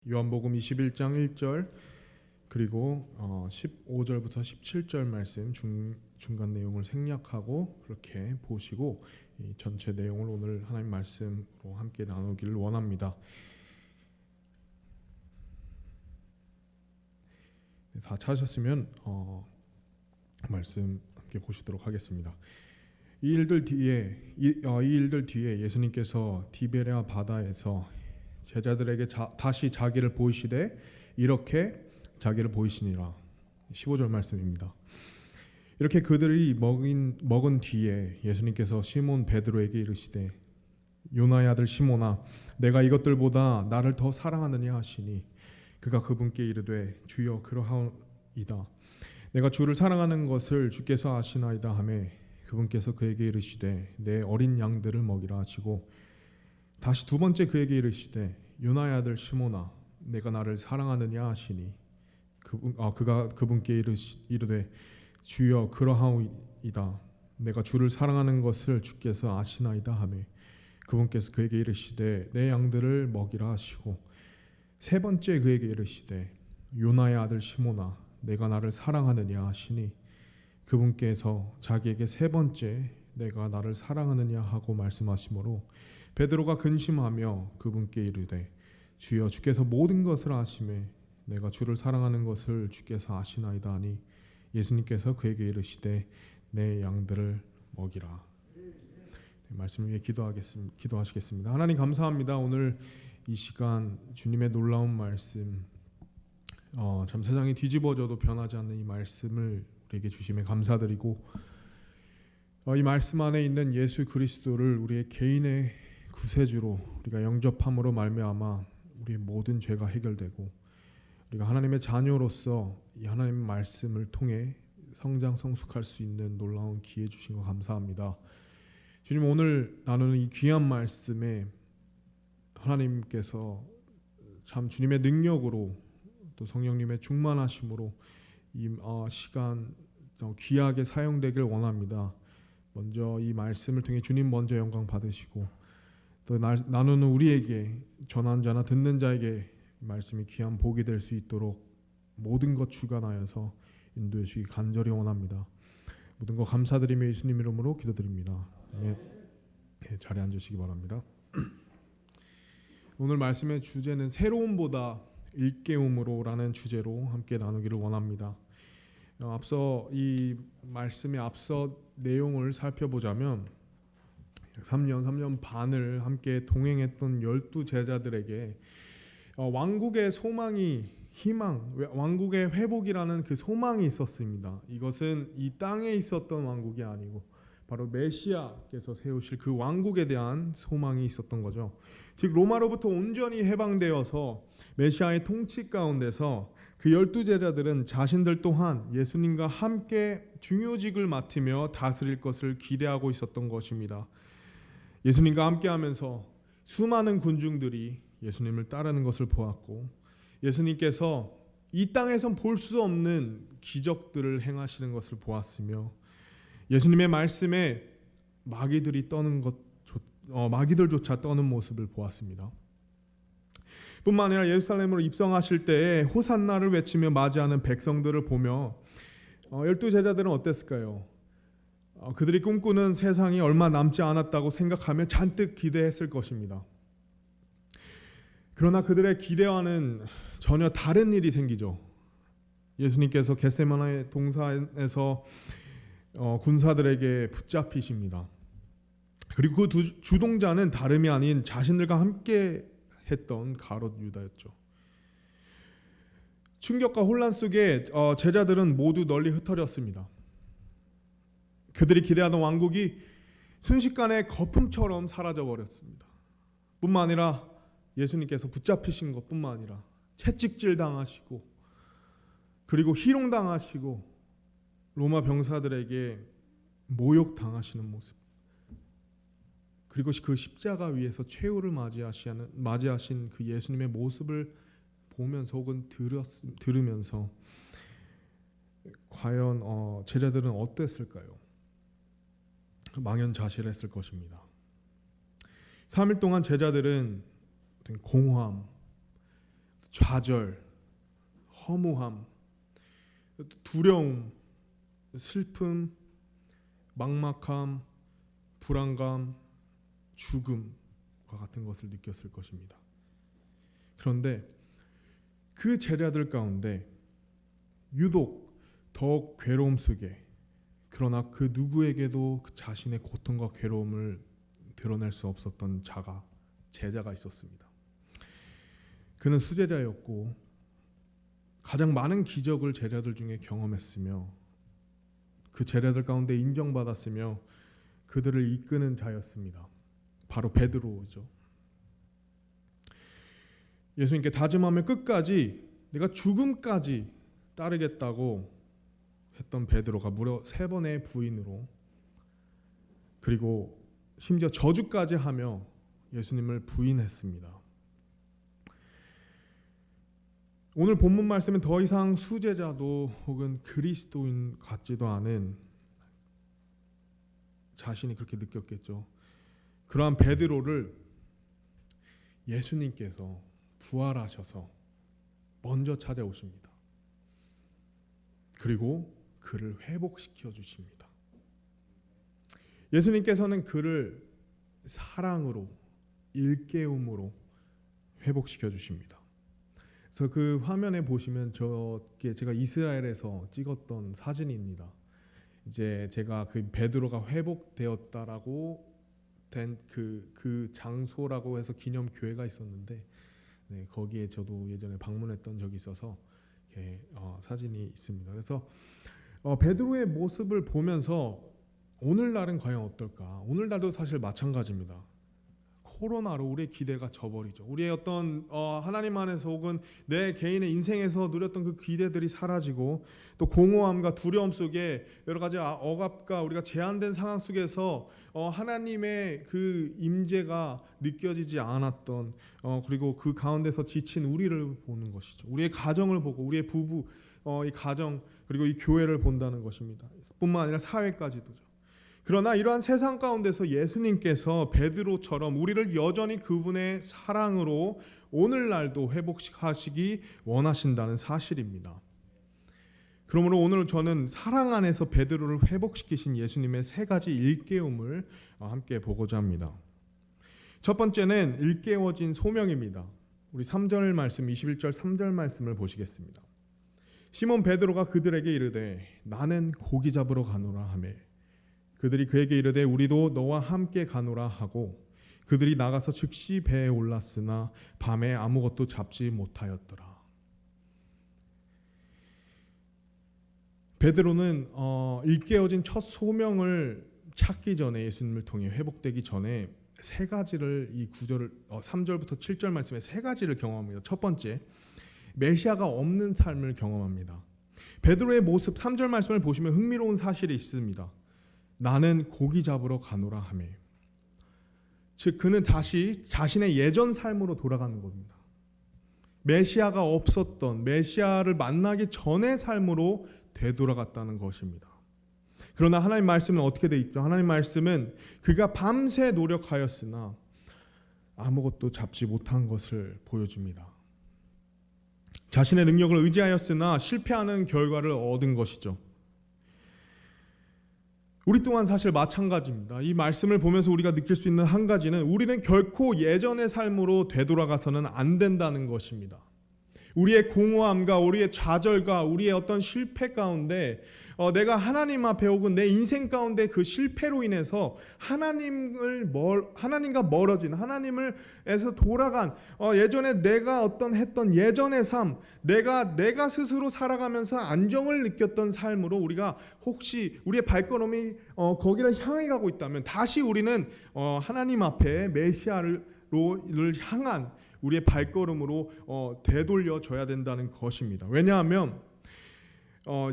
요한복음 21장 1절 그리고 15절부터 17절 말씀 중간 내용을 생략하고 그렇게 보시고 이 전체 내용을 오늘 하나님 말씀으로 함께 나누기를 원합니다. 다 찾으셨으면 말씀 함께 보시도록 하겠습니다. 이 일들 뒤에 예수님께서 디베랴 바다에서 제자들에게 다시 자기를 보이시되 이렇게 자기를 보이시니라. 15절 말씀입니다. 이렇게 그들이 먹은 뒤에 예수님께서 시몬 베드로에게 이르시되 요나의 아들 시몬아 내가 이것들보다 나를 더 사랑하느냐 하시니 그가 그분께 이르되 주여 그러하이다. 내가 주를 사랑하는 것을 주께서 아시나이다 하매 그분께서 그에게 이르시되 내 어린 양들을 먹이라 하시고 다시 두 번째 그에게 이르시되 요나의 아들 시몬아 내가 나를 사랑하느냐 하시니 그가 그분께 이르되 주여 그러하이다. 내가 주를 사랑하는 것을 주께서 아시나이다 하매 그분께서 그에게 이르시되 내 양들을 먹이라 하시고 세 번째 그에게 이르시되 요나의 아들 시몬아 내가 나를 사랑하느냐 하시니 그분께서 자기에게 세 번째 내가 나를 사랑하느냐 하고 말씀하시므로 베드로가 근심하며 그분께 이르되 주여 주께서 모든 것을 아심에 내가 주를 사랑하는 것을 주께서 아시나이다 하니 예수님께서 그에게 이르시되 내 양들을 먹이라. 말씀 위에 기도하시겠습니다. 하나님 감사합니다. 오늘 이 시간 주님의 놀라운 말씀 참 세상이 뒤집어져도 변하지 않는 이 말씀을 우리에게 주심에 감사드리고 이 말씀 안에 있는 예수 그리스도를 우리의 개인의 구세주로 우리가 영접함으로 말미암아 우리의 모든 죄가 해결되고 우리가 하나님의 자녀로서 이 하나님의 말씀을 통해 성장 성숙할 수 있는 놀라운 기회 주신 거 감사합니다. 주님 오늘 나누는 이 귀한 말씀에 하나님께서 참 주님의 능력으로 또 성령님의 충만하심으로 이 시간 귀하게 사용되길 원합니다. 먼저 이 말씀을 통해 주님 먼저 영광 받으시고 또 나누는 우리에게 전한 자나 듣는 자에게 말씀이 귀한 복이 될 수 있도록 모든 것 주관하여서 인도해 주시기 간절히 원합니다. 모든 것 감사드리며 예수님 이름으로 기도드립니다. 네, 자리에 앉으시기 바랍니다. 오늘 말씀의 주제는 새로움보다 일깨움으로라는 주제로 함께 나누기를 원합니다. 앞서 이 말씀의 앞서 내용을 살펴보자면 3년 반을 함께 동행했던 12 제자들에게 왕국의 소망이 왕국의 회복이라는 그 소망이 있었습니다. 이것은 이 땅에 있었던 왕국이 아니고 바로 메시아께서 세우실 그 왕국에 대한 소망이 있었던 거죠. 즉 로마로부터 온전히 해방되어서 메시아의 통치 가운데서 그 12 제자들은 자신들 또한 예수님과 함께 중요직을 맡으며 다스릴 것을 기대하고 있었던 것입니다. 예수님과 함께하면서 수많은 군중들이 예수님을 따르는 것을 보았고 예수님께서 이 땅에선 볼 수 없는 기적들을 행하시는 것을 보았으며 예수님의 말씀에 마귀들조차 떠는 모습을 보았습니다. 뿐만 아니라 예루살렘으로 입성하실 때에 호산나를 외치며 맞이하는 백성들을 보며 12 제자들은 어땠을까요? 그들이 꿈꾸는 세상이 얼마 남지 않았다고 생각하며 잔뜩 기대했을 것입니다. 그러나 그들의 기대와는 전혀 다른 일이 생기죠. 예수님께서 겟세마네 동산에서 군사들에게 붙잡히십니다. 그리고 그 주동자는 다름이 아닌 자신들과 함께 했던 가롯 유다였죠. 충격과 혼란 속에 제자들은 모두 널리 흩어졌습니다. 그들이 기대하던 왕국이 순식간에 거품처럼 사라져버렸습니다. 뿐만 아니라 예수님께서 붙잡히신 것뿐만 아니라 채찍질 당하시고 그리고 희롱당하시고 로마 병사들에게 모욕당하시는 모습 그리고 그 십자가 위에서 최후를 맞이하신 그 예수님의 모습을 보면서 혹은 들으면서 과연 제자들은 어땠을까요? 망연자실했을 것입니다. 3일 동안 제자들은 공허함, 좌절, 허무함, 두려움, 슬픔, 막막함, 불안감, 죽음과 같은 것을 느꼈을 것입니다. 그런데 그 제자들 가운데 유독 더욱 괴로움 속에, 그러나 그 누구에게도 그 자신의 고통과 괴로움을 드러낼 수 없었던 제자가 있었습니다. 그는 수제자였고 가장 많은 기적을 제자들 중에 경험했으며 그 제자들 가운데 인정받았으며 그들을 이끄는 자였습니다. 바로 베드로죠. 예수님께 다짐하며 끝까지 내가 죽음까지 따르겠다고 했던 베드로가 무려 3번의 부인으로, 그리고 심지어 저주까지 하며 예수님을 부인했습니다. 오늘 본문 말씀은 더 이상 수제자도 혹은 그리스도인 같지도 않은 자신이 그렇게 느꼈겠죠. 그러한 베드로를 예수님께서 부활하셔서 먼저 찾아오십니다. 그리고 그를 회복시켜 주십니다. 예수님께서는 그를 사랑으로, 일깨움으로 회복시켜 주십니다. 그래서 그 화면에 보시면 저게 제가 이스라엘에서 찍었던 사진입니다. 이제 제가 그 베드로가 회복되었다라고 된 그 장소라고 해서 기념 교회가 있었는데, 네, 거기에 저도 예전에 방문했던 적이 있어서 이렇게 사진이 있습니다. 그래서 베드로의 모습을 보면서 오늘날은 과연 어떨까? 오늘날도 사실 마찬가지입니다. 코로나로 우리의 기대가 져버리죠. 우리의 어떤 하나님 안에서 혹은 내 개인의 인생에서 누렸던 그 기대들이 사라지고, 또 공허함과 두려움 속에 여러 가지 억압과 우리가 제한된 상황 속에서 하나님의 그 임재가 느껴지지 않았던, 그리고 그 가운데서 지친 우리를 보는 것이죠. 우리의 가정을 보고 우리의 부부, 이 가정, 그리고 이 교회를 본다는 것입니다. 뿐만 아니라 사회까지도죠. 그러나 이러한 세상 가운데서 예수님께서 베드로처럼 우리를 여전히 그분의 사랑으로 오늘날도 회복하시기 원하신다는 사실입니다. 그러므로 오늘 저는 사랑 안에서 베드로를 회복시키신 예수님의 3가지 일깨움을 함께 보고자 합니다. 첫 번째는 일깨워진 소명입니다. 우리 3절 말씀, 21절 3절 말씀을 보시겠습니다. 시몬 베드로가 그들에게 이르되 나는 고기 잡으러 가노라 하매 그들이 그에게 이르되 우리도 너와 함께 가노라 하고 그들이 나가서 즉시 배에 올랐으나 밤에 아무것도 잡지 못하였더라. 베드로는 일깨워진 첫 소명을 찾기 전에, 예수님을 통해 회복되기 전에 3가지를, 이 구절을 3절부터 7절 말씀에 3가지를 경험합니다. 첫 번째, 메시아가 없는 삶을 경험합니다. 베드로의 모습 3절 말씀을 보시면 흥미로운 사실이 있습니다. 나는 고기 잡으러 가노라 하며, 즉 그는 다시 자신의 예전 삶으로 돌아가는 겁니다. 메시아가 없었던, 메시아를 만나기 전의 삶으로 되돌아갔다는 것입니다. 그러나 하나님 말씀은 어떻게 돼 있죠? 하나님 말씀은 그가 밤새 노력하였으나 아무것도 잡지 못한 것을 보여줍니다. 자신의 능력을 의지하였으나 실패하는 결과를 얻은 것이죠. 우리 또한 사실 마찬가지입니다. 이 말씀을 보면서 우리가 느낄 수 있는 한 가지는 우리는 결코 예전의 삶으로 되돌아가서는 안 된다는 것입니다. 우리의 공허함과 우리의 좌절과 우리의 어떤 실패 가운데 내가 하나님 앞에 혹은 내 인생 가운데 그 실패로 인해서 하나님과 멀어진, 하나님을에서 돌아간 예전에 내가 했던 예전의 삶, 내가 스스로 살아가면서 안정을 느꼈던 삶으로 우리가 혹시 우리의 발걸음이 거기를 향해 가고 있다면 다시 우리는 하나님 앞에 메시아를 향한 우리의 발걸음으로 되돌려줘야 된다는 것입니다. 왜냐하면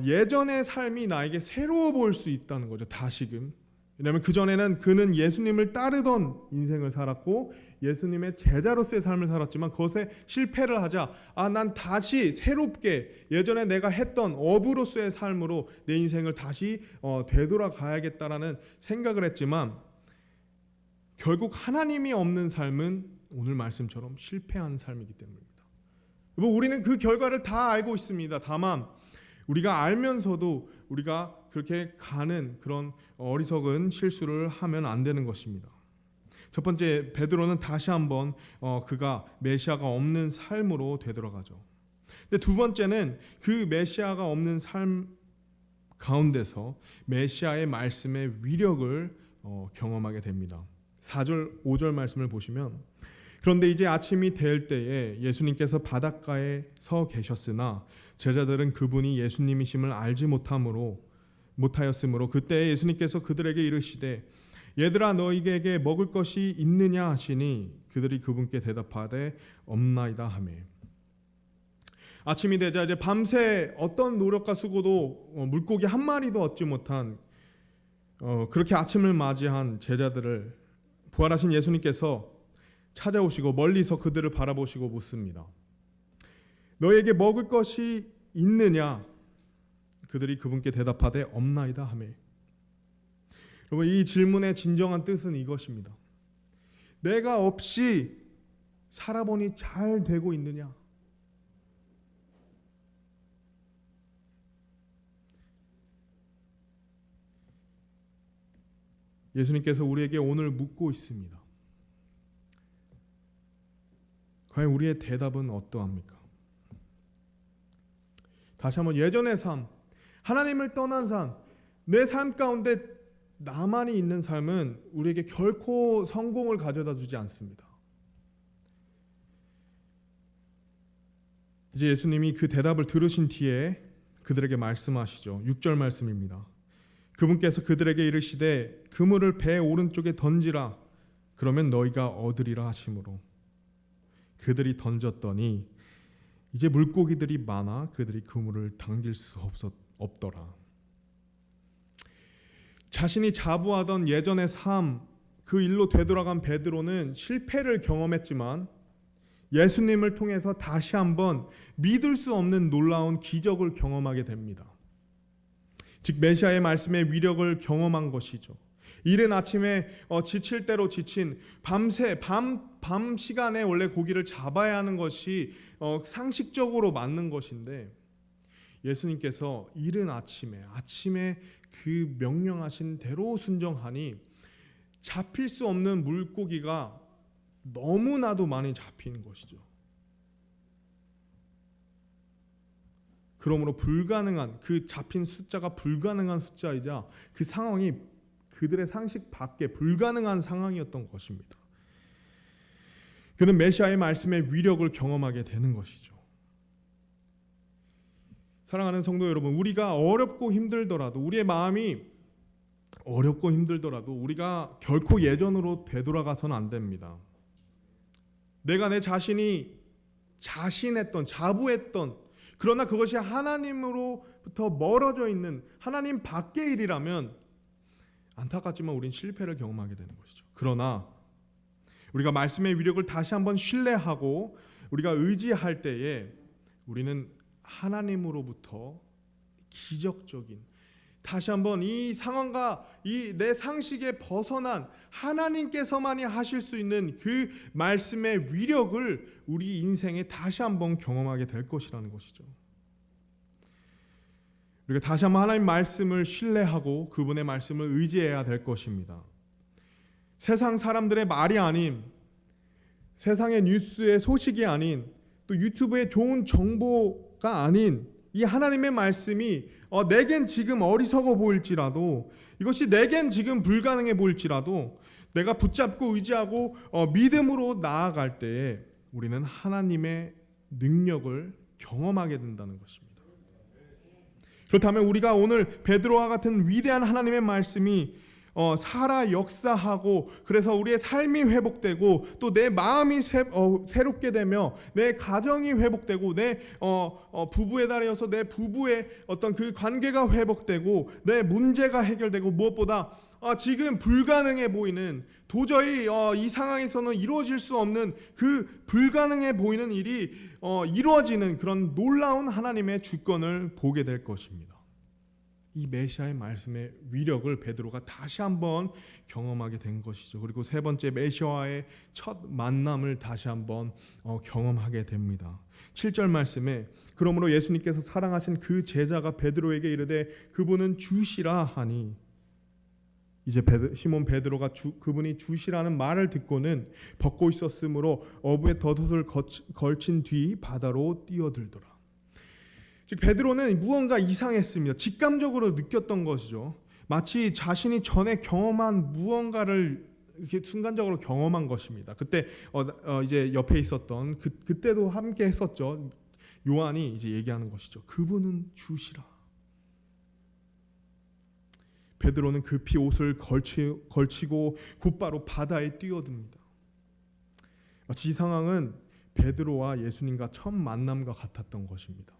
예전의 삶이 나에게 새로워 보일 수 있다는 거죠. 다시금. 왜냐하면 그전에는 그는 예수님을 따르던 인생을 살았고 예수님의 제자로서의 삶을 살았지만 그것에 실패를 하자 난 다시 새롭게 예전에 내가 했던 어부로서의 삶으로 내 인생을 다시 되돌아가야겠다라는 생각을 했지만 결국 하나님이 없는 삶은 오늘 말씀처럼 실패한 삶이기 때문입니다. 우리는 그 결과를 다 알고 있습니다. 다만 우리가 알면서도 우리가 그렇게 가는 그런 어리석은 실수를 하면 안 되는 것입니다. 첫 번째, 베드로는 다시 한번 그가 메시아가 없는 삶으로 되돌아가죠. 근데 두 번째는 그 메시아가 없는 삶 가운데서 메시아의 말씀의 위력을 경험하게 됩니다. 4절, 5절 말씀을 보시면, 그런데 이제 아침이 될 때에 예수님께서 바닷가에 서 계셨으나 제자들은 그분이 예수님이심을 알지 못하였으므로 그때 예수님께서 그들에게 이르시되 얘들아 너희에게 먹을 것이 있느냐 하시니 그들이 그분께 대답하되 없나이다 하매. 아침이 되자 이제 밤새 어떤 노력과 수고도 물고기 한 마리도 얻지 못한 그렇게 아침을 맞이한 제자들을 부활하신 예수님께서 찾아오시고 멀리서 그들을 바라보시고 묻습니다. 너에게 먹을 것이 있느냐? 그들이 그분께 대답하되 없나이다 하매. 여러분, 이 질문의 진정한 뜻은 이것입니다. 내가 없이 살아보니 잘 되고 있느냐? 예수님께서 우리에게 오늘 묻고 있습니다. 과연 우리의 대답은 어떠합니까? 다시 한번 예전의 삶, 하나님을 떠난 삶, 내 삶 가운데 나만이 있는 삶은 우리에게 결코 성공을 가져다 주지 않습니다. 이제 예수님이 그 대답을 들으신 뒤에 그들에게 말씀하시죠. 6절 말씀입니다. 그분께서 그들에게 이르시되 그물을 배 오른쪽에 던지라 그러면 너희가 얻으리라 하심으로 그들이 던졌더니 이제 물고기들이 많아 그들이 그물을 당길 수 없더라. 자신이 자부하던 예전의 삶, 그 일로 되돌아간 베드로는 실패를 경험했지만 예수님을 통해서 다시 한번 믿을 수 없는 놀라운 기적을 경험하게 됩니다. 즉 메시아의 말씀의 위력을 경험한 것이죠. 이른 아침에 지칠 대로 지친 밤 시간에 원래 고기를 잡아야 하는 것이 상식적으로 맞는 것인데 예수님께서 이른 아침에 그 명령하신 대로 순종하니 잡힐 수 없는 물고기가 너무나도 많이 잡힌 것이죠. 그러므로 불가능한, 그 잡힌 숫자가 불가능한 숫자이자 그 상황이 그들의 상식 밖에 불가능한 상황이었던 것입니다. 그는 메시아의 말씀의 위력을 경험하게 되는 것이죠. 사랑하는 성도 여러분, 우리가 어렵고 힘들더라도, 우리의 마음이 어렵고 힘들더라도 우리가 결코 예전으로 되돌아가서는 안 됩니다. 내가 내 자신이 자신했던, 자부했던, 그러나 그것이 하나님으로부터 멀어져 있는 하나님 밖의 일이라면 안타깝지만 우린 실패를 경험하게 되는 것이죠. 그러나 우리가 말씀의 위력을 다시 한번 신뢰하고 우리가 의지할 때에 우리는 하나님으로부터 기적적인, 다시 한번 이 상황과 이 내 상식에 벗어난 하나님께서만이 하실 수 있는 그 말씀의 위력을 우리 인생에 다시 한번 경험하게 될 것이라는 것이죠. 우리가 다시 한번 하나님 말씀을 신뢰하고 그분의 말씀을 의지해야 될 것입니다. 세상 사람들의 말이 아닌, 세상의 뉴스의 소식이 아닌, 또 유튜브의 좋은 정보가 아닌 이 하나님의 말씀이 내겐 지금 어리석어 보일지라도, 이것이 내겐 지금 불가능해 보일지라도 내가 붙잡고 의지하고 믿음으로 나아갈 때에 우리는 하나님의 능력을 경험하게 된다는 것입니다. 그렇다면 우리가 오늘 베드로와 같은 위대한 하나님의 말씀이 살아 역사하고 그래서 우리의 삶이 회복되고 또 내 마음이 새롭게 되며 내 가정이 회복되고 내 부부에 달하여서 내 부부의 어떤 그 관계가 회복되고 내 문제가 해결되고 무엇보다 지금 불가능해 보이는, 도저히 이 상황에서는 이루어질 수 없는 그 불가능해 보이는 일이 이루어지는 그런 놀라운 하나님의 주권을 보게 될 것입니다. 이 메시아의 말씀의 위력을 베드로가 다시 한번 경험하게 된 것이죠. 그리고 세 번째, 메시아와의 첫 만남을 다시 한번 경험하게 됩니다. 7절 말씀에 그러므로 예수님께서 사랑하신 그 제자가 베드로에게 이르되 그분은 주시라 하니, 이제 시몬 베드로가 그분이 주시라는 말을 듣고는 벗고 있었으므로 어부에 덧옷을 걸친 뒤 바다로 뛰어들더라. 즉 베드로는 무언가 이상했습니다. 직감적으로 느꼈던 것이죠. 마치 자신이 전에 경험한 무언가를 이렇게 순간적으로 경험한 것입니다. 그때 이제 옆에 있었던 그때도 함께 했었죠. 요한이 이제 얘기하는 것이죠. 그분은 주시라. 베드로는 급히 옷을 걸치고 곧바로 바다에 뛰어듭니다. 마치 이 상황은 베드로와 예수님과 첫 만남과 같았던 것입니다.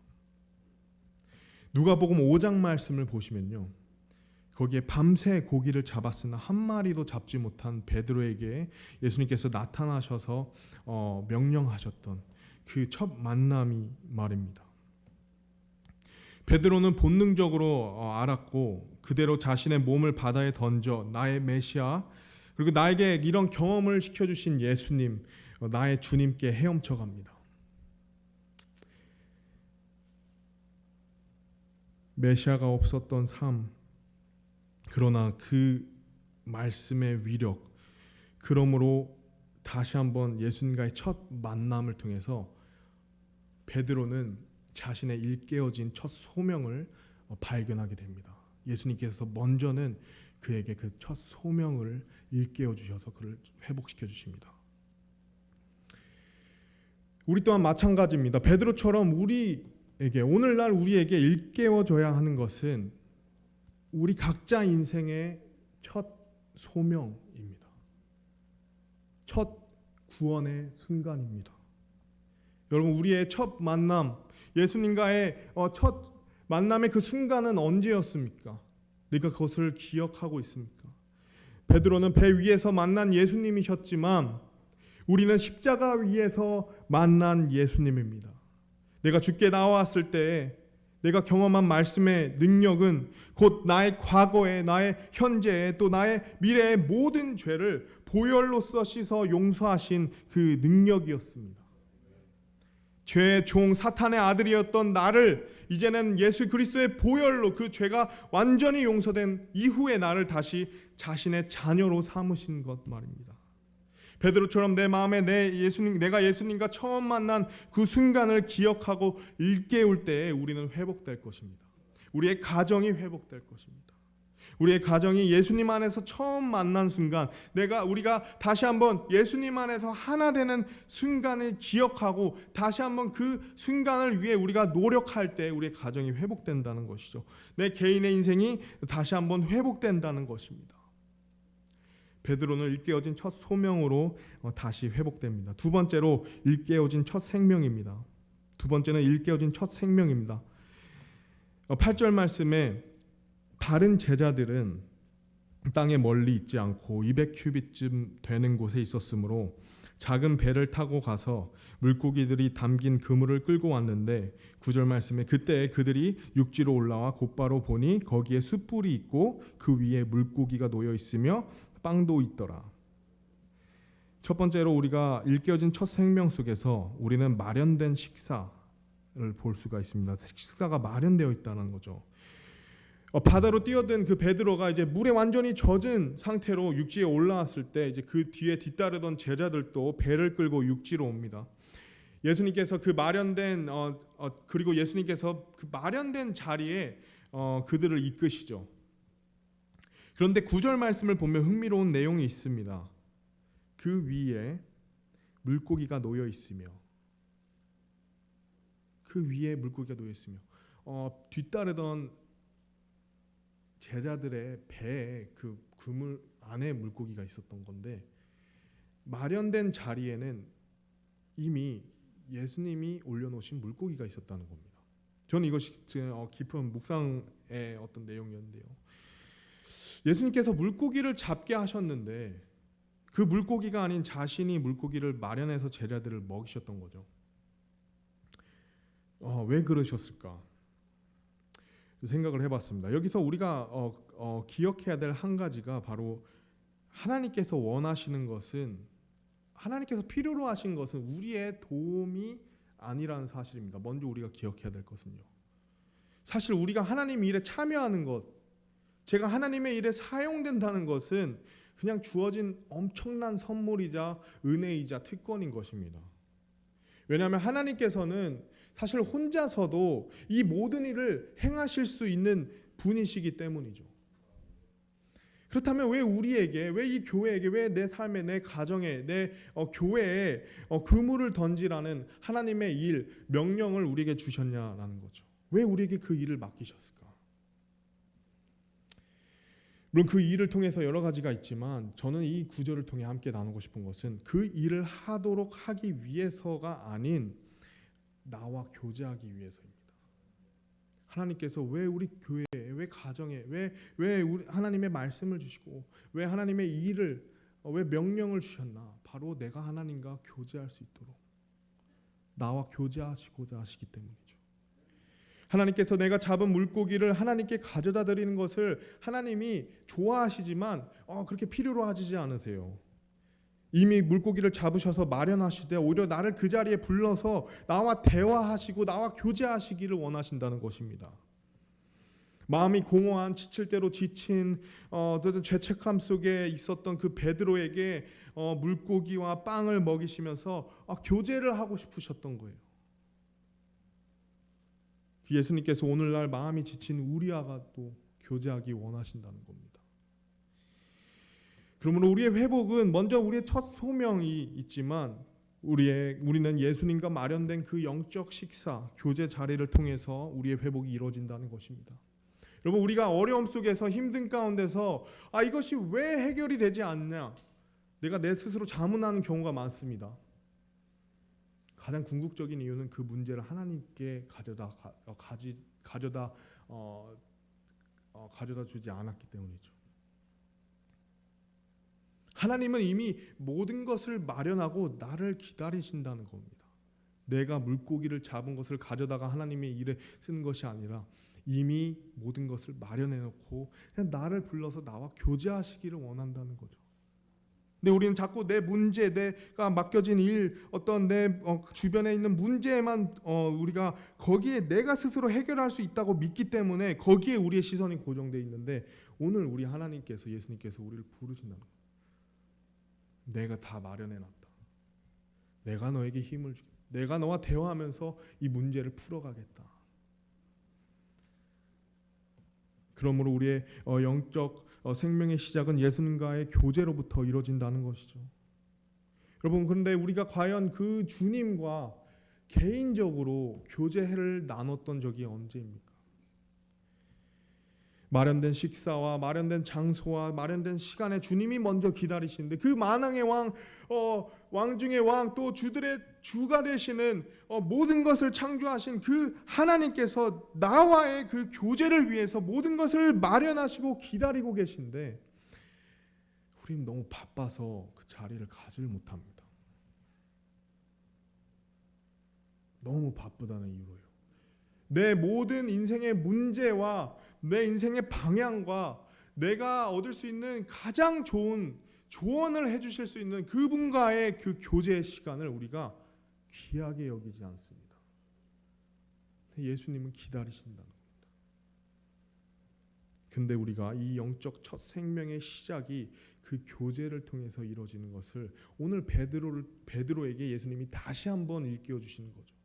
누가복음 5장 말씀을 보시면요, 거기에 밤새 고기를 잡았으나 한 마리도 잡지 못한 베드로에게 예수님께서 나타나셔서 명령하셨던 그 첫 만남이 말입니다. 베드로는 본능적으로 알았고 그대로 자신의 몸을 바다에 던져 나의 메시아, 그리고 나에게 이런 경험을 시켜주신 예수님, 나의 주님께 헤엄쳐 갑니다. 메시아가 없었던 삶, 그러나 그 말씀의 위력, 그러므로 다시 한번 예수님과의 첫 만남을 통해서 베드로는 자신의 일깨어진 첫 소명을 발견하게 됩니다. 예수님께서 먼저는 그에게 그 첫 소명을 일깨워 주셔서 그를 회복시켜 주십니다. 우리 또한 마찬가지입니다. 베드로처럼 오늘날 우리에게 일깨워줘야 하는 것은 우리 각자 인생의 첫 소명입니다. 첫 구원의 순간입니다. 여러분, 우리의 첫 만남, 예수님과의 첫 만남의 그 순간은 언제였습니까? 내가 그것을 기억하고 있습니까? 베드로는 배 위에서 만난 예수님이셨지만 우리는 십자가 위에서 만난 예수님입니다. 내가 주께 나왔을 때 내가 경험한 말씀의 능력은 곧 나의 과거에, 나의 현재에, 또 나의 미래의 모든 죄를 보혈로써 씻어 용서하신 그 능력이었습니다. 죄의 종 사탄의 아들이었던 나를 이제는 예수 그리스도의 보혈로 그 죄가 완전히 용서된 이후에 나를 다시 자신의 자녀로 삼으신 것 말입니다. 베드로처럼 내 마음에 내가 예수님과 처음 만난 그 순간을 기억하고 일깨울 때에 우리는 회복될 것입니다. 우리의 가정이 회복될 것입니다. 우리의 가정이 예수님 안에서 처음 만난 순간, 우리가 다시 한번 예수님 안에서 하나 되는 순간을 기억하고 다시 한번 그 순간을 위해 우리가 노력할 때 우리의 가정이 회복된다는 것이죠. 내 개인의 인생이 다시 한번 회복된다는 것입니다. 베드로는 일깨어진 첫 소명으로 다시 회복됩니다. 두 번째로 일깨어진 첫 생명입니다. 두 번째는 일깨어진 첫 생명입니다. 8절 말씀에 다른 제자들은 땅에 멀리 있지 않고 200규빗쯤 되는 곳에 있었으므로 작은 배를 타고 가서 물고기들이 담긴 그물을 끌고 왔는데 9절 말씀에 그때 그들이 육지로 올라와 곧바로 보니 거기에 숯불이 있고 그 위에 물고기가 놓여 있으며 빵도 있더라. 첫 번째로 우리가 일깨어진 첫 생명 속에서 우리는 마련된 식사를 볼 수가 있습니다. 식사가 마련되어 있다는 거죠. 바다로 뛰어든 그 베드로가 이제 물에 완전히 젖은 상태로 육지에 올라왔을 때 이제 그 뒤에 뒤따르던 제자들도 배를 끌고 육지로 옵니다. 예수님께서 그 마련된 그리고 예수님께서 그 마련된 자리에 그들을 이끄시죠. 그런데 9절 말씀을 보면 흥미로운 내용이 있습니다. 그 위에 물고기가 놓여 있으며, 그 위에 물고기가 놓여 있으며, 뒤따르던 제자들의 배에 그 그물 안에 물고기가 있었던 건데, 마련된 자리에는 이미 예수님이 올려놓으신 물고기가 있었다는 겁니다. 저는 이것이 깊은 묵상의 어떤 내용이었는데요. 예수님께서 물고기를 잡게 하셨는데 그 물고기가 아닌 자신이 물고기를 마련해서 제자들을 먹이셨던 거죠. 왜 그러셨을까? 생각을 해봤습니다. 여기서 우리가 기억해야 될 한 가지가 바로 하나님께서 원하시는 것은, 하나님께서 필요로 하신 것은 우리의 도움이 아니라는 사실입니다. 먼저 우리가 기억해야 될 것은요, 사실 우리가 하나님 일에 참여하는 것, 제가 하나님의 일에 사용된다는 것은 그냥 주어진 엄청난 선물이자 은혜이자 특권인 것입니다. 왜냐하면 하나님께서는 사실 혼자서도 이 모든 일을 행하실 수 있는 분이시기 때문이죠. 그렇다면 왜 우리에게, 왜 이 교회에게, 왜 내 삶에, 내 가정에, 내 교회에 그물을 던지라는 하나님의 일, 명령을 우리에게 주셨냐라는 거죠. 왜 우리에게 그 일을 맡기셨을까? 물론 그 일을 통해서 여러 가지가 있지만, 저는 이 구절을 통해 함께 나누고 싶은 것은 그 일을 하기 위해서가 아닌 나와 교제하기 위해서입니다. 하나님께서 왜 우리 교회에, 왜 가정에, 왜 우리 하나님의 말씀을 주시고, 왜 하나님의 일을, 왜 명령을 주셨나? 바로 내가 하나님과 교제할 수 있도록, 나와 교제하시고자 하시기 때문이죠. 하나님께서 내가 잡은 물고기를 하나님께 가져다 드리는 것을 하나님이 좋아하시지만 그렇게 필요로 하시지 않으세요. 이미 물고기를 잡으셔서 마련하시되 오히려 나를 그 자리에 불러서 나와 대화하시고 나와 교제하시기를 원하신다는 것입니다. 마음이 공허한, 지칠 대로 지친 죄책감 속에 있었던 그 베드로에게 물고기와 빵을 먹이시면서 교제를 하고 싶으셨던 거예요. 예수님께서 오늘날 마음이 지친 우리와 또 교제하기 원하신다는 겁니다. 그러므로 우리의 회복은 먼저 우리의 첫 소명이 있지만, 우리는 예수님과 마련된 그 영적 식사, 교제 자리를 통해서 우리의 회복이 이루어진다는 것입니다. 여러분, 우리가 어려움 속에서, 힘든 가운데서 이것이 왜 해결이 되지 않냐, 내가 내 스스로 자문하는 경우가 많습니다. 가장 궁극적인 이유는 그 문제를 하나님께 가져다 주지 않았기 때문이죠. 하나님은 이미 모든 것을 마련하고 나를 기다리신다는 겁니다. 내가 물고기를 잡은 것을 가져다가 하나님의 일에 쓰는 것이 아니라 이미 모든 것을 마련해 놓고 그냥 나를 불러서 나와 교제하시기를 원한다는 거죠. 근데 우리는 자꾸 내 문제, 내가 맡겨진 일, 어떤 내 주변에 있는 문제에만 우리가 거기에 내가 스스로 해결할 수 있다고 믿기 때문에 거기에 우리의 시선이 고정되어 있는데, 오늘 우리 하나님께서, 예수님께서 우리를 부르신다는 거예요. 내가 다 마련해놨다. 내가 너에게 힘을 주겠다. 내가 너와 대화하면서 이 문제를 풀어가겠다. 그러므로 우리의 영적 생명의 시작은 예수님과의 교제로부터 이루어진다는 것이죠. 여러분, 그런데 우리가 과연 그 주님과 개인적으로 교제를 나눴던 적이 언제입니까? 마련된 식사와 마련된 장소와 마련된 시간에 주님이 먼저 기다리시는데, 그 만왕의 왕, 왕 중의 왕, 또 주들의 주가 되시는 모든 것을 창조하신 그 하나님께서 나와의 그 교제를 위해서 모든 것을 마련하시고 기다리고 계신데, 우리는 너무 바빠서 그 자리를 가지를 못합니다. 너무 바쁘다는 이유로요. 내 모든 인생의 문제와 내 인생의 방향과 내가 얻을 수 있는 가장 좋은 조언을 해주실 수 있는 그분과의 그 교제의 시간을 우리가 귀하게 여기지 않습니다. 예수님은 기다리신다는 겁니다. 근데 우리가 이 영적 첫 생명의 시작이 그 교제를 통해서 이루어지는 것을 오늘 베드로에게 예수님이 다시 한번 일깨워 주시는 거죠.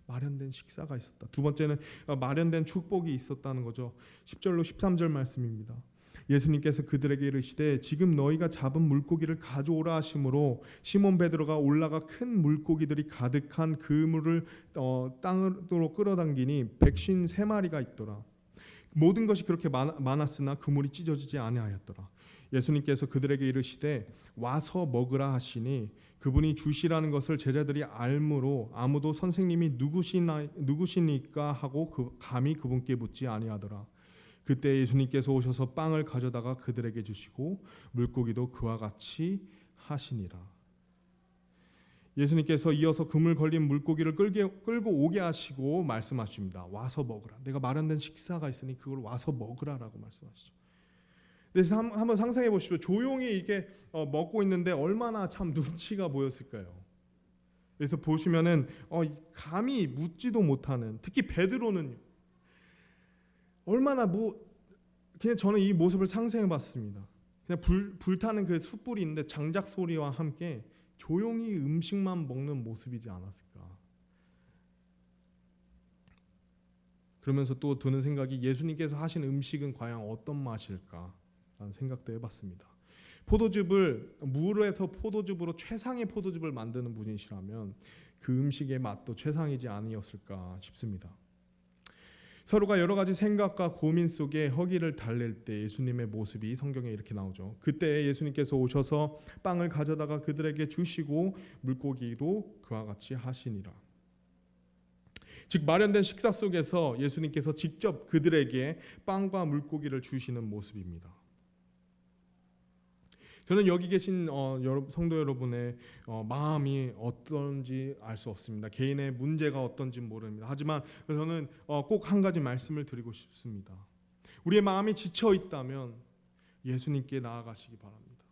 마련된 식사가 있었다. 두 번째는 마련된 축복이 있었다는 거죠. 10절로 13절 말씀입니다. 예수님께서 그들에게 이르시되 지금 너희가 잡은 물고기를 가져오라 하심으로 시몬 베드로가 올라가 큰 물고기들이 가득한 그물을 땅으로 끌어당기니 153마리가 있더라. 모든 것이 그렇게 많았으나 그물이 찢어지지 아니하였더라. 예수님께서 그들에게 이르시되 와서 먹으라 하시니 그분이 주시라는 것을 제자들이 알므로 아무도 선생님이 누구시니까 하고 감히 그분께 묻지 아니하더라. 그때 예수님께서 오셔서 빵을 가져다가 그들에게 주시고 물고기도 그와 같이 하시니라. 예수님께서 이어서 그물 걸린 물고기를 끌고 오게 하시고 말씀하십니다. 와서 먹으라. 내가 마련된 식사가 있으니 그걸 와서 먹으라라고 말씀하시죠. 그래서 한번 상상해 보십시오. 조용히 이게 먹고 있는데 얼마나 참 눈치가 보였을까요? 그래서 보시면은 감히 묻지도 못하는, 특히 베드로는 얼마나 그냥 저는 이 모습을 상상해 봤습니다. 그냥 불타는 그 숯불이 있는데 장작 소리와 함께 조용히 음식만 먹는 모습이지 않았을까. 그러면서 또 드는 생각이 예수님께서 하신 음식은 과연 어떤 맛일까 라는 생각도 해봤습니다. 물에서 포도즙으로 최상의 포도즙을 만드는 분이시라면 그 음식의 맛도 최상이지 아니었을까 싶습니다. 서로가 여러 가지 생각과 고민 속에 허기를 달랠 때 예수님의 모습이 성경에 이렇게 나오죠. 그때 예수님께서 오셔서 빵을 가져다가 그들에게 주시고 물고기도 그와 같이 하시니라. 즉 마련된 식사 속에서 예수님께서 직접 그들에게 빵과 물고기를 주시는 모습입니다. 저는 여기 계신 성도 여러분의 마음이 어떤지 알 수 없습니다. 개인의 문제가 어떤지 모릅니다. 하지만 저는 꼭 한 가지 말씀을 드리고 싶습니다. 우리의 마음이 지쳐 있다면 예수님께 나아가시기 바랍니다.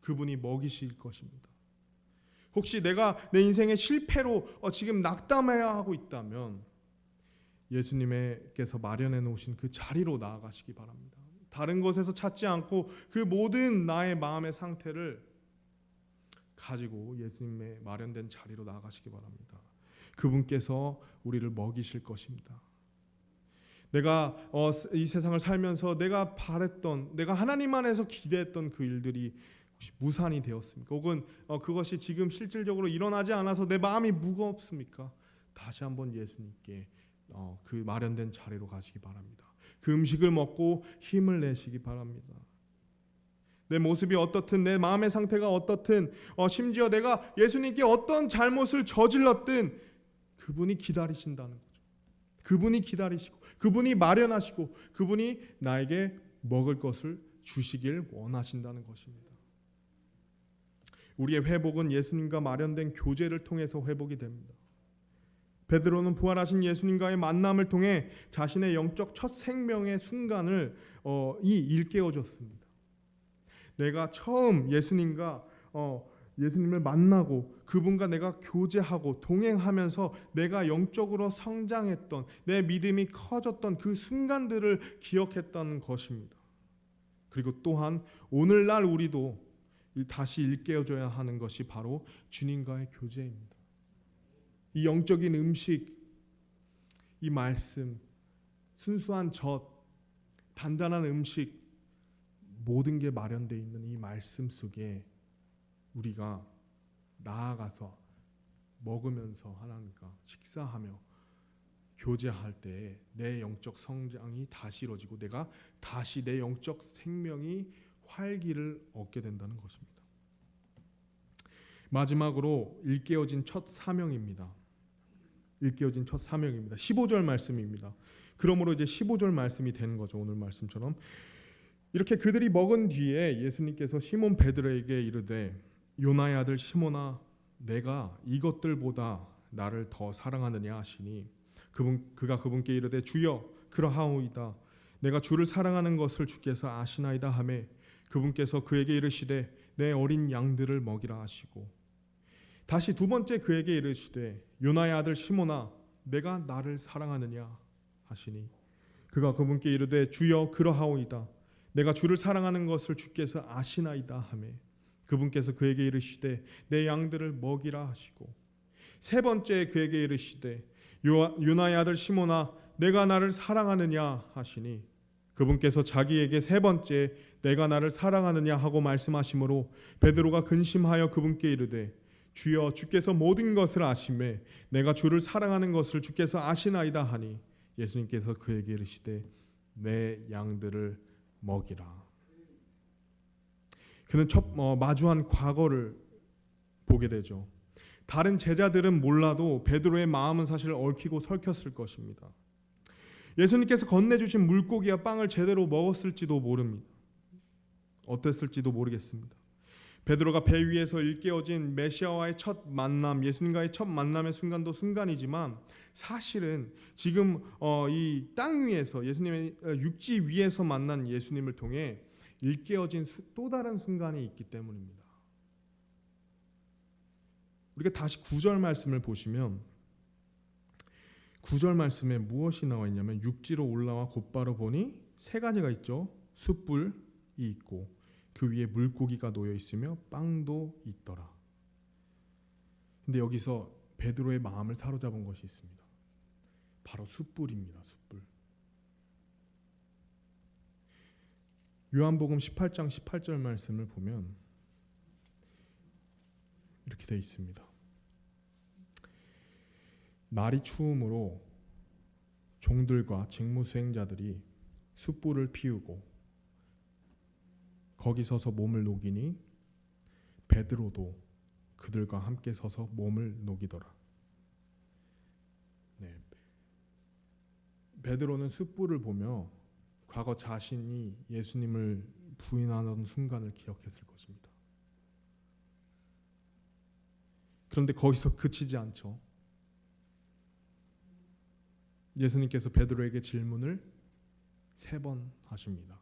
그분이 먹이실 것입니다. 혹시 내가 내 인생의 실패로 지금 낙담해야 하고 있다면 예수님께서 마련해 놓으신 그 자리로 나아가시기 바랍니다. 다른 곳에서 찾지 않고 그 모든 나의 마음의 상태를 가지고 예수님의 마련된 자리로 나아가시기 바랍니다. 그분께서 우리를 먹이실 것입니다. 내가 이 세상을 살면서 내가 바랬던, 내가 하나님 안에서 기대했던 그 일들이 혹시 무산이 되었습니까? 혹은 그것이 지금 실질적으로 일어나지 않아서 내 마음이 무겁습니까? 다시 한번 예수님께 그 마련된 자리로 가시기 바랍니다. 그 음식을 먹고 힘을 내시기 바랍니다. 내 모습이 어떻든, 내 마음의 상태가 어떻든, 심지어 내가 예수님께 어떤 잘못을 저질렀든 그분이 기다리신다는 거죠. 그분이 기다리시고, 그분이 마련하시고, 그분이 나에게 먹을 것을 주시길 원하신다는 것입니다. 우리의 회복은 예수님과 마련된 교제를 통해서 회복이 됩니다. 베드로는 부활하신 예수님과의 만남을 통해 자신의 영적 첫 생명의 순간을 일깨워줬습니다. 내가 처음 예수님을 만나고 그분과 내가 교제하고 동행하면서 내가 영적으로 성장했던, 내 믿음이 커졌던 그 순간들을 기억했다는 것입니다. 그리고 또한 오늘날 우리도 다시 일깨워줘야 하는 것이 바로 주님과의 교제입니다. 이 영적인 음식, 이 말씀, 순수한 젖, 단단한 음식, 모든 게 마련되어 있는 이 말씀 속에 우리가 나아가서 먹으면서 하나님과 식사하며 교제할 때 내 영적 성장이 다시 이루어지고 내가 다시 내 영적 생명이 활기를 얻게 된다는 것입니다. 마지막으로 일깨워진 첫 사명입니다. 15절 말씀입니다. 그러므로 이제 15절 말씀이 되는 거죠. 오늘 말씀처럼. 이렇게 그들이 먹은 뒤에 예수님께서 시몬 베드로에게 이르되 요나의 아들 시몬아 내가 이것들보다 나를 더 사랑하느냐 하시니 그가 그분께 이르되 주여 그러하오이다. 내가 주를 사랑하는 것을 주께서 아시나이다 하매 그분께서 그에게 이르시되 내 어린 양들을 먹이라 하시고 다시 두 번째 그에게 이르시되 요나의 아들 시몬아 내가 나를 사랑하느냐 하시니 그가 그분께 이르되 주여 그러하오이다. 내가 주를 사랑하는 것을 주께서 아시나이다 하매 그분께서 그에게 이르시되 내 양들을 먹이라 하시고 세 번째 그에게 이르시되 요나의 아들 시몬아 내가 나를 사랑하느냐 하시니 그분께서 자기에게 세 번째 내가 나를 사랑하느냐 하고 말씀하시므로 베드로가 근심하여 그분께 이르되 주여 주께서 모든 것을 아시매 내가 주를 사랑하는 것을 주께서 아시나이다 하니 예수님께서 그에게 이르시되 내 양들을 먹이라. 그는 마주한 과거를 보게 되죠. 다른 제자들은 몰라도 베드로의 마음은 사실 얽히고 설켰을 것입니다. 예수님께서 건네주신 물고기와 빵을 제대로 먹었을지도 모릅니다. 어땠을지도 모르겠습니다. 베드로가 배 위에서 일깨워진 메시아와의 첫 만남, 예수님과의 첫 만남의 순간도 순간이지만 사실은 지금 이 땅 위에서 예수님의 육지 위에서 만난 예수님을 통해 일깨워진 또 다른 순간이 있기 때문입니다. 우리가 다시 9절 말씀을 보시면 9절 말씀에 무엇이 나와 있냐면 육지로 올라와 곧바로 보니 세 가지가 있죠. 숯불이 있고 그 위에 물고기가 놓여 있으며 빵도 있더라. 근데 여기서 베드로의 마음을 사로잡은 것이 있습니다. 바로 숯불입니다. 숯불. 요한복음 18장 18절 말씀을 보면 이렇게 되어 있습니다. 날이 추우므로 종들과 직무 수행자들이 숯불을 피우고 거기 서서 몸을 녹이니 베드로도 그들과 함께 서서 몸을 녹이더라. 네. 베드로는 숯불을 보며 과거 자신이 예수님을 부인하던 순간을 기억했을 것입니다. 그런데 거기서 그치지 않죠. 예수님께서 베드로에게 질문을 3번 하십니다.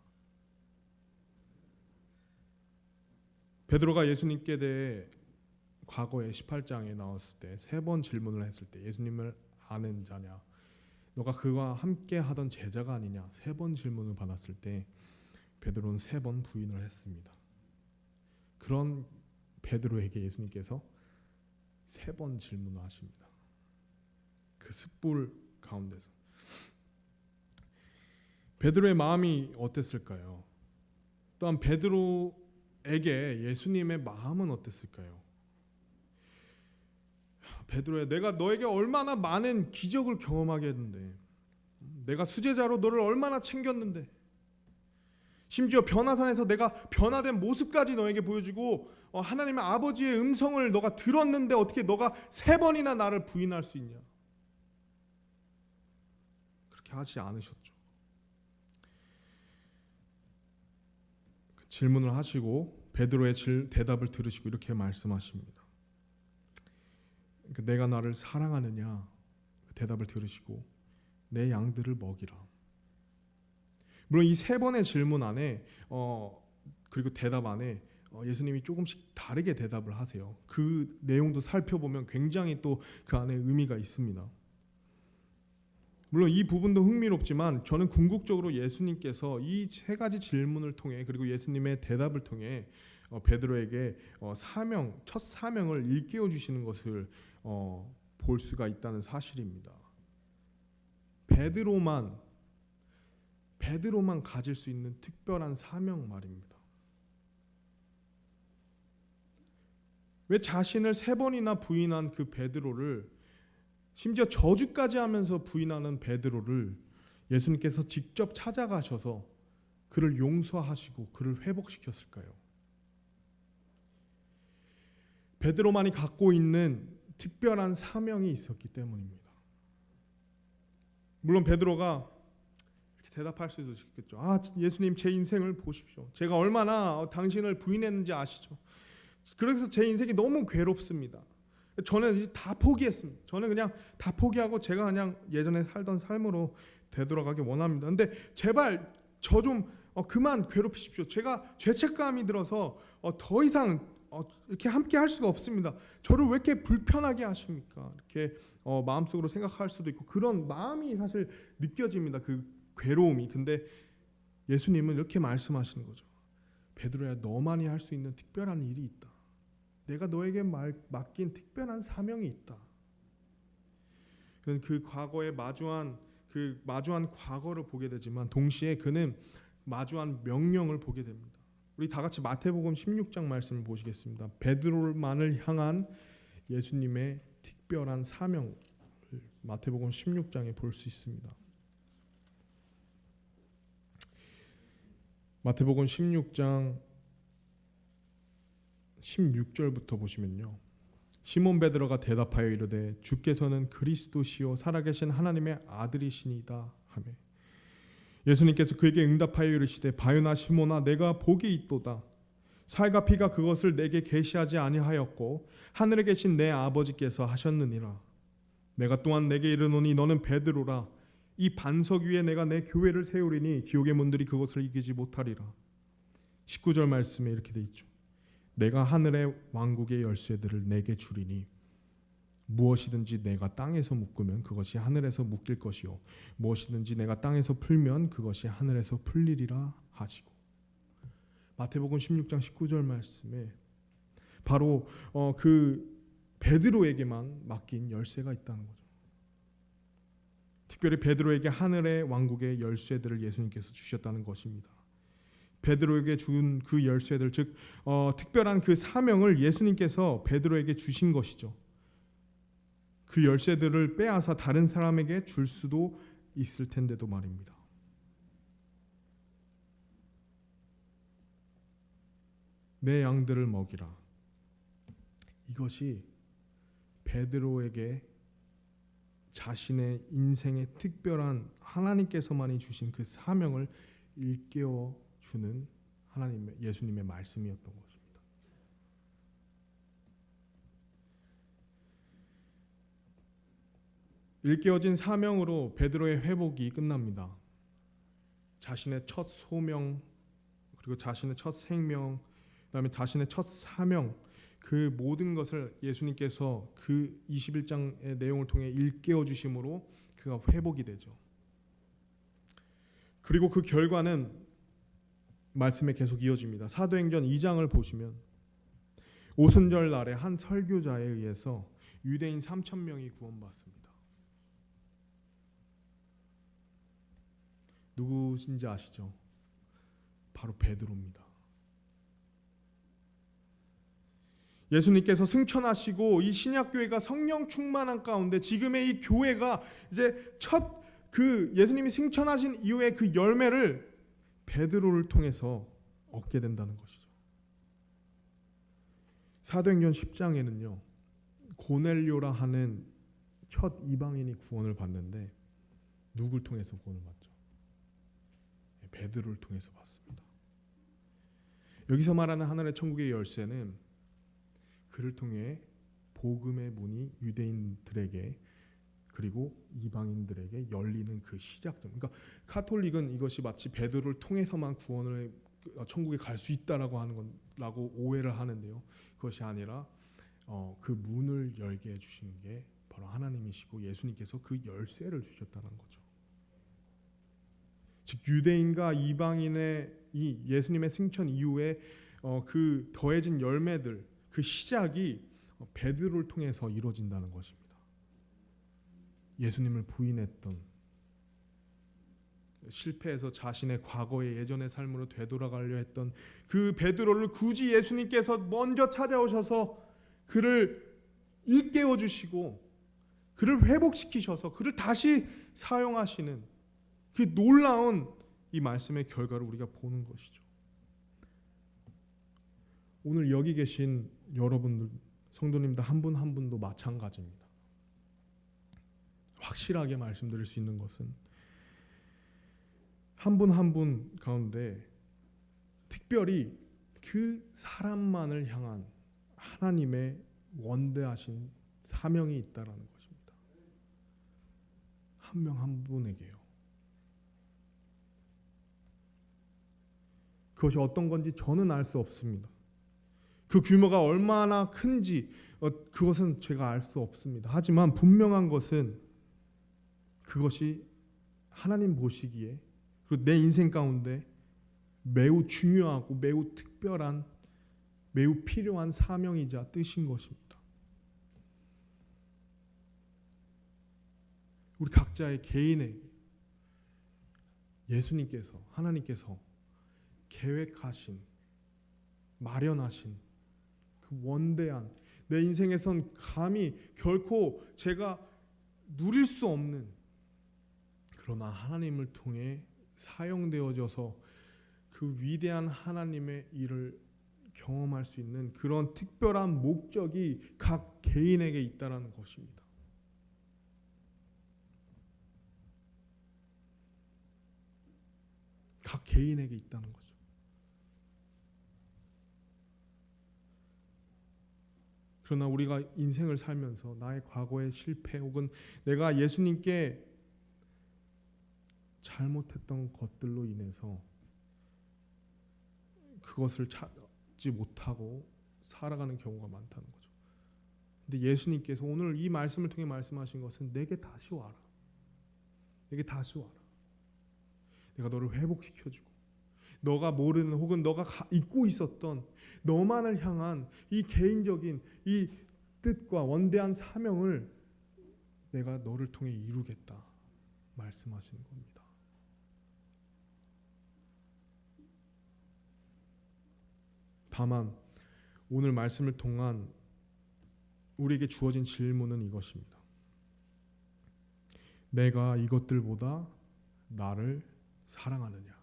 베드로가 예수님께 대해 과거에 18장에 나왔을 때 3번 질문을 했을 때 예수님을 아는 자냐, 너가 그와 함께 하던 제자가 아니냐 3번 질문을 받았을 때 베드로는 3번 부인을 했습니다. 그런 베드로에게 예수님께서 3번 질문을 하십니다. 그 숯불 가운데서 베드로의 마음이 어땠을까요? 또한 베드로에게 예수님의 마음은 어땠을까요? 베드로야, 내가 너에게 얼마나 많은 기적을 경험하게 했는데, 내가 수제자로 너를 얼마나 챙겼는데, 심지어 변화산에서 내가 변화된 모습까지 너에게 보여주고 하나님의 아버지의 음성을 너가 들었는데 어떻게 너가 3번이나 나를 부인할 수 있냐? 그렇게 하지 않으셨죠. 질문을 하시고 베드로의 대답을 들으시고 이렇게 말씀하십니다. 내가 나를 사랑하느냐? 대답을 들으시고 내 양들을 먹이라. 물론 이 3번의 질문 안에 그리고 대답 안에 예수님이 조금씩 다르게 대답을 하세요. 그 내용도 살펴보면 굉장히 또 그 안에 의미가 있습니다. 물론 이 부분도 흥미롭지만 저는 궁극적으로 예수님께서 이 3가지 질문을 통해 그리고 예수님의 대답을 통해 베드로에게 첫 사명을 일깨워 주시는 것을 볼 수가 있다는 사실입니다. 베드로만 가질 수 있는 특별한 사명 말입니다. 왜 자신을 3번이나 부인한 그 베드로를, 심지어 저주까지 하면서 부인하는 베드로를 예수님께서 직접 찾아가셔서 그를 용서하시고 그를 회복시켰을까요? 베드로만이 갖고 있는 특별한 사명이 있었기 때문입니다. 물론 베드로가 이렇게 대답할 수도 있겠죠. 예수님, 제 인생을 보십시오. 제가 얼마나 당신을 부인했는지 아시죠? 그래서 제 인생이 너무 괴롭습니다. 저는 이제 다 포기했습니다. 저는 그냥 다 포기하고 제가 그냥 예전에 살던 삶으로 되돌아가기 원합니다. 근데 제발 저 좀 그만 괴롭히십시오. 제가 죄책감이 들어서 더 이상 이렇게 함께 할 수가 없습니다. 저를 왜 이렇게 불편하게 하십니까? 이렇게 마음속으로 생각할 수도 있고 그런 마음이 사실 느껴집니다. 그 괴로움이. 근데 예수님은 이렇게 말씀하시는 거죠. 베드로야, 너만이 할 수 있는 특별한 일이 있다. 내가 너에게 맡긴 특별한 사명이 있다. 그 과거에 마주한 과거를 보게 되지만 동시에 그는 마주한 명령을 보게 됩니다. 우리 다 같이 마태복음 16장 말씀을 보시겠습니다. 베드로만을 향한 예수님의 특별한 사명을 마태복음 16장에 볼 수 있습니다. 마태복음 16장 16절부터 보시면요. 시몬 베드로가 대답하여 이르되 주께서는 그리스도시요 살아계신 하나님의 아들이시니이다 하매 예수님께서 그에게 응답하여 이르시되 바요나 시몬아 내가 복이 있도다. 살과 피가 그것을 내게 계시하지 아니하였고 하늘에 계신 내 아버지께서 하셨느니라. 내가 또한 내게 이르노니 너는 베드로라. 이 반석 위에 내가 내 교회를 세우리니 지옥의 문들이 그것을 이기지 못하리라. 19절 말씀에 이렇게 돼 있죠. 내가 하늘의 왕국의 열쇠들을 내게 주리니 무엇이든지 내가 땅에서 묶으면 그것이 하늘에서 묶일 것이요 무엇이든지 내가 땅에서 풀면 그것이 하늘에서 풀리리라 하시고. 마태복음 16장 19절 말씀에 바로 그 베드로에게만 맡긴 열쇠가 있다는 거죠. 특별히 베드로에게 하늘의 왕국의 열쇠들을 예수님께서 주셨다는 것입니다. 베드로에게 준 그 열쇠들, 즉 특별한 그 사명을 예수님께서 베드로에게 주신 것이죠. 그 열쇠들을 빼앗아 다른 사람에게 줄 수도 있을 텐데도 말입니다. 내 양들을 먹이라. 이것이 베드로에게 자신의 인생의 특별한 하나님께서만이 주신 그 사명을 일깨워 주는 예수님의 말씀이었던 것입니다. 일깨워진 사명으로 베드로의 회복이 끝납니다. 자신의 첫 소명, 그리고 자신의 첫 생명, 그다음에 자신의 첫 사명, 그 모든 것을 예수님께서 그 21장의 내용을 통해 일깨워 주심으로 그가 회복이 되죠. 그리고 그 결과는 말씀에 계속 이어집니다. 사도행전 2장을 보시면 오순절 날에 한 설교자에 의해서 유대인 3,000명이 구원받습니다. 누구신지 아시죠? 바로 베드로입니다. 예수님께서 승천하시고 이 신약교회가 성령 충만한 가운데 지금의 이 교회가 이제 첫 그 예수님이 승천하신 이후에 그 열매를 베드로를 통해서 얻게 된다는 것이죠. 사도행전 10장에는요. 고넬료라 하는 첫 이방인이 구원을 받는데 누굴 통해서 구원을 받죠? 베드로를 통해서 받습니다. 여기서 말하는 하늘의 천국의 열쇠는 그를 통해 복음의 문이 유대인들에게 그리고 이방인들에게 열리는 그 시작점. 그러니까 카톨릭은 이것이 마치 베드로를 통해서만 구원을 천국에 갈 수 있다라고 하는 건라고 오해를 하는데요. 그것이 아니라 그 문을 열게 해주시는 게 바로 하나님이시고 예수님께서 그 열쇠를 주셨다는 거죠. 즉 유대인과 이방인의 이 예수님의 승천 이후에 그 더해진 열매들, 그 시작이 베드로를 통해서 이루어진다는 것입니다. 예수님을 부인했던, 실패해서 자신의 과거의 예전의 삶으로 되돌아가려 했던 그 베드로를 굳이 예수님께서 먼저 찾아오셔서 그를 일깨워 주시고 그를 회복시키셔서 그를 다시 사용하시는 그 놀라운 이 말씀의 결과를 우리가 보는 것이죠. 오늘 여기 계신 여러분들, 성도님들 한 분 한 분도 마찬가지입니다. 확실하게 말씀드릴 수 있는 것은 한 분 한 분 가운데 특별히 그 사람만을 향한 하나님의 원대하신 사명이 있다라는 것입니다. 한 명 한 분에게요. 그것이 어떤 건지 저는 알 수 없습니다. 그 규모가 얼마나 큰지 그것은 제가 알 수 없습니다. 하지만 분명한 것은 그것이 하나님 보시기에 그리고 내 인생 가운데 매우 중요하고 매우 특별한 매우 필요한 사명이자 뜻인 것입니다. 우리 각자의 개인에게 예수님께서 하나님께서 계획하신 마련하신 그 원대한 내 인생에선 감히 결코 제가 누릴 수 없는 그러나 하나님을 통해 사용되어져서 그 위대한 하나님의 일을 경험할 수 있는 그런 특별한 목적이 각 개인에게 있다라는 것입니다. 각 개인에게 있다는 거죠. 그러나 우리가 인생을 살면서 나의 과거의 실패 혹은 내가 예수님께 잘못했던 것들로 인해서 그것을 찾지 못하고 살아가는 경우가 많다는 거죠. 근데 예수님께서 오늘 이 말씀을 통해 말씀하신 것은 내게 다시 와라. 내게 다시 와라. 내가 너를 회복시켜주고 너가 모르는 혹은 너가 잊고 있었던 너만을 향한 이 개인적인 이 뜻과 원대한 사명을 내가 너를 통해 이루겠다 말씀하시는 겁니다. 다만 오늘 말씀을 통한 우리에게 주어진 질문은 이것입니다. 내가 이것들보다 나를 사랑하느냐?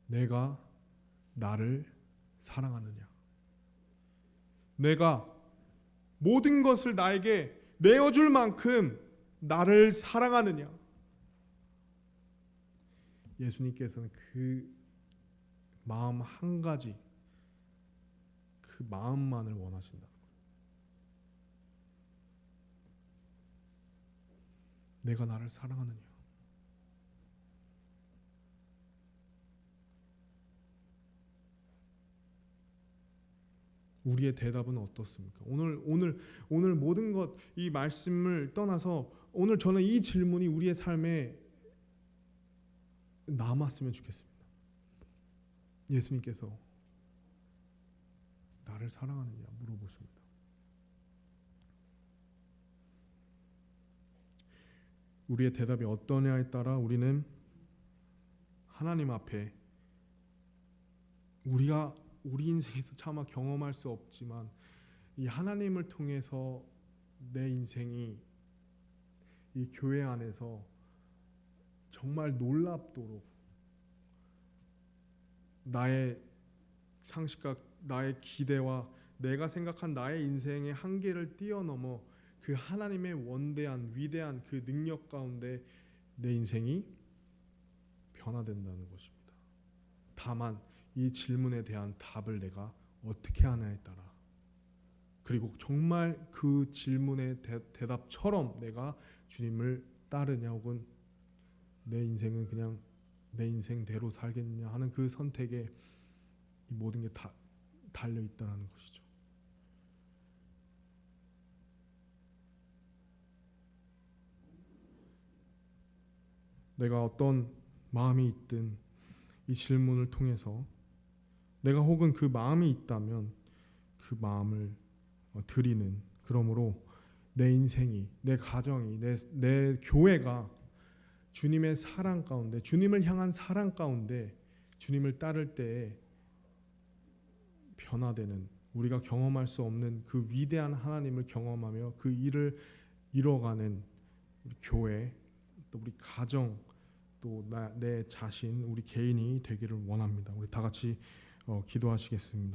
내가 나를 사랑하느냐? 내가 모든 것을 나에게 내어줄 만큼 나를 사랑하느냐? 예수님께서는 그 마음 한 가지, 그 마음만을 원하신다는 거예요. 내가 나를 사랑하느냐? 우리의 대답은 어떻습니까? 오늘 모든 것 이 말씀을 떠나서 오늘 저는 이 질문이 우리의 삶에 남았으면 좋겠습니다. 예수님께서 나를 사랑하느냐 물어보십니다. 우리의 대답이 어떠냐에 따라 우리는 하나님 앞에 우리 인생에서 차마 경험할 수 없지만 이 하나님을 통해서 내 인생이 이 교회 안에서 정말 놀랍도록 나의 상식과 나의 기대와 내가 생각한 나의 인생의 한계를 뛰어넘어 그 하나님의 원대한 위대한 그 능력 가운데 내 인생이 변화된다는 것입니다. 다만 이 질문에 대한 답을 내가 어떻게 하냐에 따라 그리고 정말 그 질문의 대답처럼 내가 주님을 따르냐 혹은 내 인생은 그냥 내 인생대로 살겠느냐 하는 그 선택에 이 모든 게 다 달려 있다는 것이죠. 내가 어떤 마음이 있든 이 질문을 통해서 내가 혹은 그 마음이 있다면 그 마음을 드리는, 그러므로 내 인생이, 내 가정이, 내 교회가 주님의 사랑 가운데, 주님을 향한 사랑 가운데 주님을 따를 때에 변화되는, 우리가 경험할 수 없는 그 위대한 하나님을 경험하며 그 일을 이뤄가는 우리 교회, 또 우리 가정, 또 내 자신, 우리 개인이 되기를 원합니다. 우리 다 같이 기도하시겠습니다.